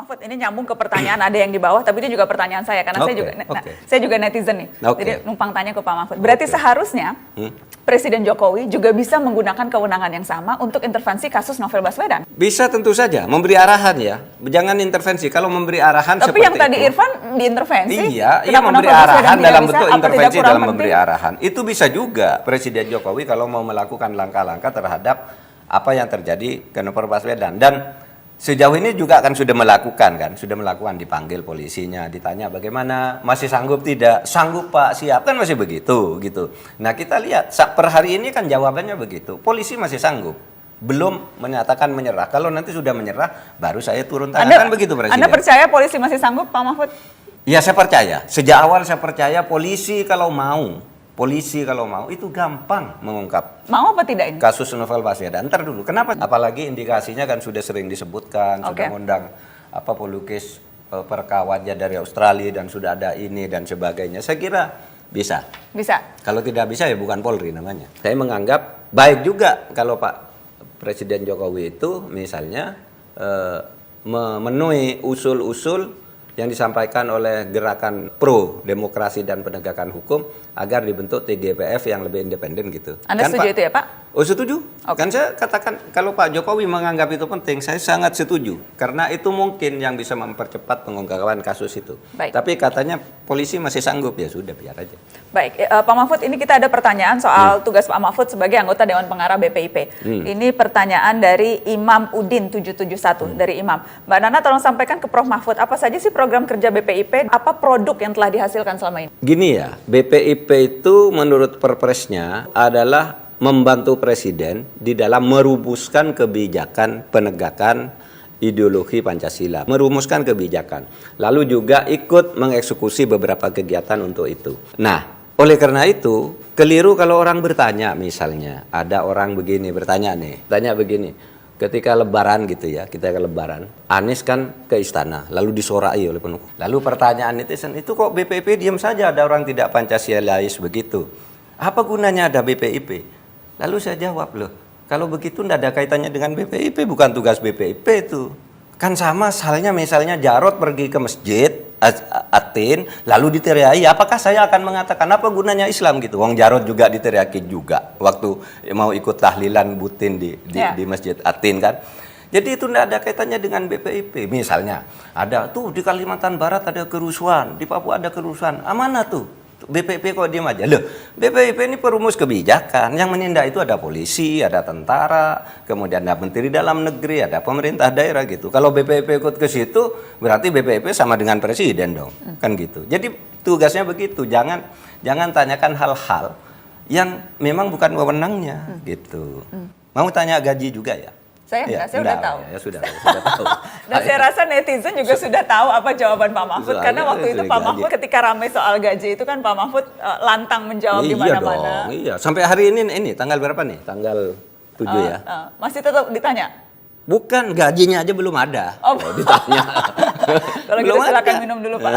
Mahfud, ini nyambung ke pertanyaan ada yang di bawah, tapi ini juga pertanyaan saya karena saya juga netizen nih. Jadi numpang tanya ke Pak Mahfud. Berarti seharusnya Presiden Jokowi juga bisa menggunakan kewenangan yang sama untuk intervensi kasus Novel Baswedan. Bisa tentu saja, memberi arahan ya. Jangan intervensi. Kalau memberi arahan tapi seperti yang tadi itu, Irfan diintervensi. Iya memberi arahan dalam bentuk intervensi dalam memberi arahan. Itu bisa juga Presiden Jokowi kalau mau melakukan langkah-langkah terhadap apa yang terjadi ke Novel Baswedan. Dan sejauh ini juga kan sudah melakukan dipanggil polisinya, ditanya bagaimana, masih sanggup tidak? Sanggup Pak, siap, kan masih begitu gitu. Nah kita lihat per hari ini kan jawabannya begitu, polisi masih sanggup, belum menyatakan menyerah. Kalau nanti sudah menyerah, baru saya turun tangan. Kan begitu Presiden. Anda percaya polisi masih sanggup, Pak Mahfud? Ya saya percaya, sejak awal saya percaya polisi kalau mau itu gampang mengungkap. Mau apa tidak ini? Kasus Novel Baswedan. Ntar dulu, kenapa? Apalagi indikasinya kan sudah sering disebutkan, sudah mengundang pelukis perkawatnya dari Australia dan sudah ada ini dan sebagainya. Saya kira bisa. Bisa. Kalau tidak bisa ya bukan Polri namanya. Saya menganggap baik juga kalau Pak Presiden Jokowi itu misalnya memenuhi usul-usul yang disampaikan oleh gerakan pro demokrasi dan penegakan hukum agar dibentuk TGPF yang lebih independen gitu. Anda kan, setuju Pak? itu ya Pak? Oh setuju. Kan saya katakan kalau Pak Jokowi menganggap itu penting, saya sangat setuju. Karena itu mungkin yang bisa mempercepat pengungkapan kasus itu. Baik. Tapi katanya polisi masih sanggup, ya sudah biar aja. Baik, Pak Mahfud, ini kita ada pertanyaan soal tugas Pak Mahfud sebagai anggota Dewan Pengarah BPIP. Ini pertanyaan dari Imam Udin 771 dari Imam. Mbak Nana tolong sampaikan ke Prof Mahfud, apa saja sih program kerja BPIP, apa produk yang telah dihasilkan selama ini? Gini ya, BPIP itu menurut perpresnya adalah membantu Presiden di dalam merumuskan kebijakan penegakan ideologi Pancasila, merumuskan kebijakan, lalu juga ikut mengeksekusi beberapa kegiatan untuk itu. Nah, oleh karena itu, keliru kalau orang bertanya, misalnya ada orang begini bertanya tanya begini, ketika Lebaran gitu ya, kita ke Lebaran, Anies kan ke istana, lalu disorai oleh pendukung. Lalu pertanyaan netizen, itu kok BPIP diam saja, ada orang tidak Pancasilais begitu. Apa gunanya ada BPIP? Lalu saya jawab, loh, kalau begitu tidak ada kaitannya dengan BPIP, bukan tugas BPIP itu. Kan sama halnya misalnya Jarod pergi ke masjid Atin, lalu diteriaki, apakah saya akan mengatakan apa gunanya Islam gitu? Wong Jarod juga diteriaki juga waktu mau ikut tahlilan Butin di masjid Atin kan. Jadi itu tidak ada kaitannya dengan BPIP. Misalnya ada tuh di Kalimantan Barat ada kerusuhan, di Papua ada kerusuhan, mana tuh? BPIP kok diam aja? Loh, BPIP ini perumus kebijakan, yang menindak itu ada polisi, ada tentara, kemudian ada menteri dalam negeri, ada pemerintah daerah gitu. Kalau BPIP ikut ke situ, berarti BPIP sama dengan presiden dong, kan gitu. Jadi tugasnya begitu, jangan tanyakan hal-hal yang memang bukan wewenangnya gitu. Mau tanya gaji juga ya? Saya sudah tahu. Ya, sudah tahu. Dan saya rasa netizen juga sudah tahu apa jawaban Pak Mahfud. Karena waktu itu Pak Mahfud ketika ramai soal gaji itu kan Pak Mahfud lantang menjawab di mana-mana. Iya, sampai hari ini tanggal berapa nih? Tanggal 7 ya? Masih tetap ditanya? Bukan, gajinya aja belum ada. Ditanya. Kalau gitu silakan minum dulu Pak.